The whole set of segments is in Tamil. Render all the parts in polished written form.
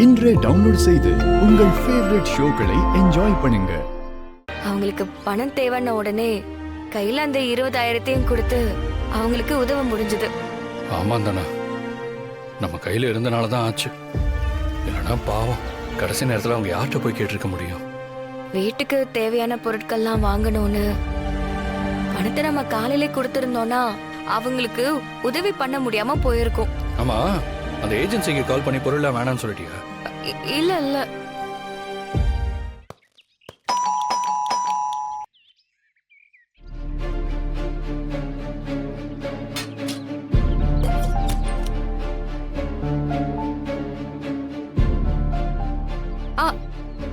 இன்றே டவுன்லோட் செய்து உங்கள் ஃபேவரட் ஷோக்களை என்ஜாய் பண்ணுங்க. அவங்களுக்கு பணம் தேவைன்ன உடனே கையில அந்த 20,000 கொடுத்து அவங்களுக்கு உதவ முடிஞ்சது. ஆமா தானே, நம்ம கையில இருந்தனால தான் ஆச்சு. இல்லைன்னா பாவம் கடைசி நேரத்தில் அவங்க யார்கிட்ட போய் கேட்டிருக்க முடியும்? வீட்டுக்கு தேவையான பொருட்கள்லாம் வாங்கணும்னு பணத்தை நம்ம காலையிலே கொடுத்திருந்தோம்னா அவங்களுக்கு உதவி பண்ண முடியாம போயிருக்கும். ஆமா, அந்த ஏஜென்சிக்கு கால் பண்ணி பொருள்லாம் வேணாம்னு சொல்லிட்டியா? இல்ல இல்ல,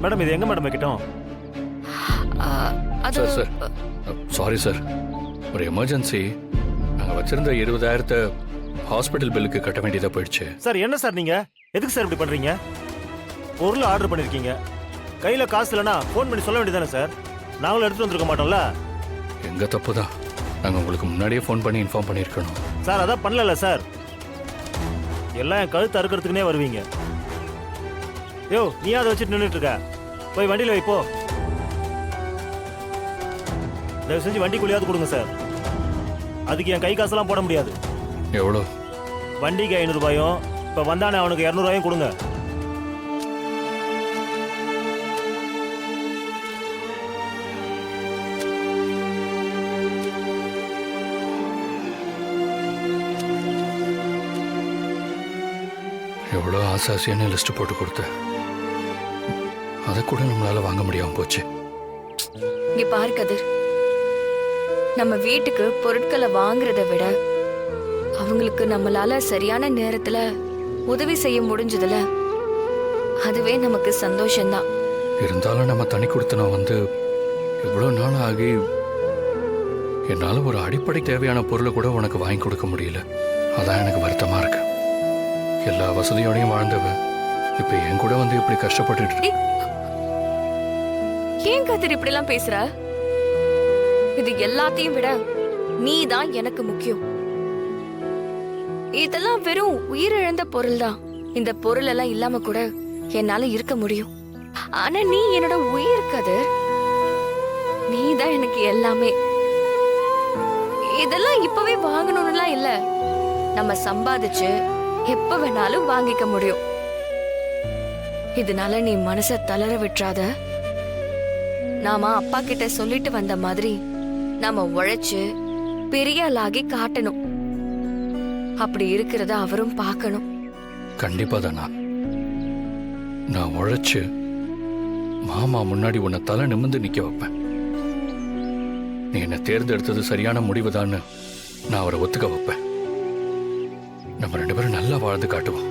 மேடம் இது எங்க மேடம் வைக்கட்டும்? அது சார் சார் சாரி சார், ஒரு எமர்ஜென்சி. நாங்கள் வச்சிருந்த 20,000 ஹாஸ்பிட்டல் பில்லுக்கு கட்ட வேண்டியதாக போயிடுச்சு. சார் என்ன சார் நீங்க எதுக்கு சார் இப்படி பண்றீங்க? பொருள் ஆர்டர் பண்ணிருக்கீங்க, கையில காசு இல்லைன்னா ஃபோன் பண்ணி சொல்ல வேண்டியதானே சார்? நாங்களும் எடுத்துட்டு வந்திருக்க மாட்டோம்ல. எங்க தப்பு தான், நாங்கள் உங்களுக்கு முன்னாடியே ஃபோன் பண்ணி இன்ஃபார்ம் பண்ணியிருக்கணும். சார் அதான் பண்ணல சார். எல்லாம் என் கழுத்து அறுக்கிறதுக்குனே வருவீங்க. யோ நீ அதை வச்சுட்டு நின்றுட்டு இருக்க, போய் வண்டியில் வைப்போ. தயவு செஞ்சு வண்டிக்குள்ளையாவது கொடுங்க சார். அதுக்கு என் கை காசெல்லாம் போட முடியாது. எவ்வளோ? வண்டிக்கு 500 ரூபாயும், இப்போ வந்தானே அவனுக்கு 200 ரூபாயும் கொடுங்க. எவ்வளோ ஆசாசியான லிஸ்ட் போட்டு கொடுத்த, அதை கூட நம்மளால வாங்க முடியாம போச்சு. இங்க பாரு கதிர், நம்ம வீட்டுக்கு பொருட்களை வாங்குறத விட அவங்களுக்கு நம்மளால சரியான நேரத்துல உதவி செய்ய முடிஞ்சதுல அதுவே நமக்கு சந்தோஷம்தான். இருந்தாலும் நம்ம தனி கொடுத்தனம் வந்து இவ்வளோ நாள் ஆகி என்னால் ஒரு அடிப்படை தேவையான பொருளை கூட உனக்கு வாங்கி கொடுக்க முடியல. அதான் எனக்கு வருத்தமா இருக்கு. எல்லா வசதியோடையும் வாழ்ந்தவ இப்ப என் கூட வந்து இப்படி கஷ்டப்பட்டு. ஏன் கதிர் இப்படி எல்லாம் பேசுற? இது எல்லாத்தையும் விட நீ தான் எனக்கு முக்கியம். இதெல்லாம் வெறும் உயிரிழந்த பொருள் தான். இந்த பொருள் எல்லாம் இல்லாம கூட என்னால இருக்க முடியும். ஆனா நீ என்னோட உயிர் கதிர், நீ தான் எனக்கு எல்லாமே. இதெல்லாம் இப்பவே வாங்கணும்னுலாம் இல்ல, நம்ம சம்பாதிச்சு எப்ப வேணாலும் வாங்கிக்க முடியும். இதனால நீ மனச தளர விட்டுறாத. நாம அப்பா கிட்ட சொல்லிட்டு வந்த மாதிரி நாம உழைச்சு பெரிய ஆளாகி காட்டணும். அப்படி இருக்கிறத அவரும் பார்க்கணும். கண்டிப்பா தானா, நான் உழைச்சு மாமா முன்னாடி உன்னை தலை நிமிர்ந்து நிக்க வைப்பேன். நீ என்னை தேர்ந்தெடுத்தது சரியான முடிவுதான்னு நான் அவரை ஒத்துக்க வைப்பேன். நம்ம 2 பேரும் நல்லா வாழ்ந்து காட்டுவோம்.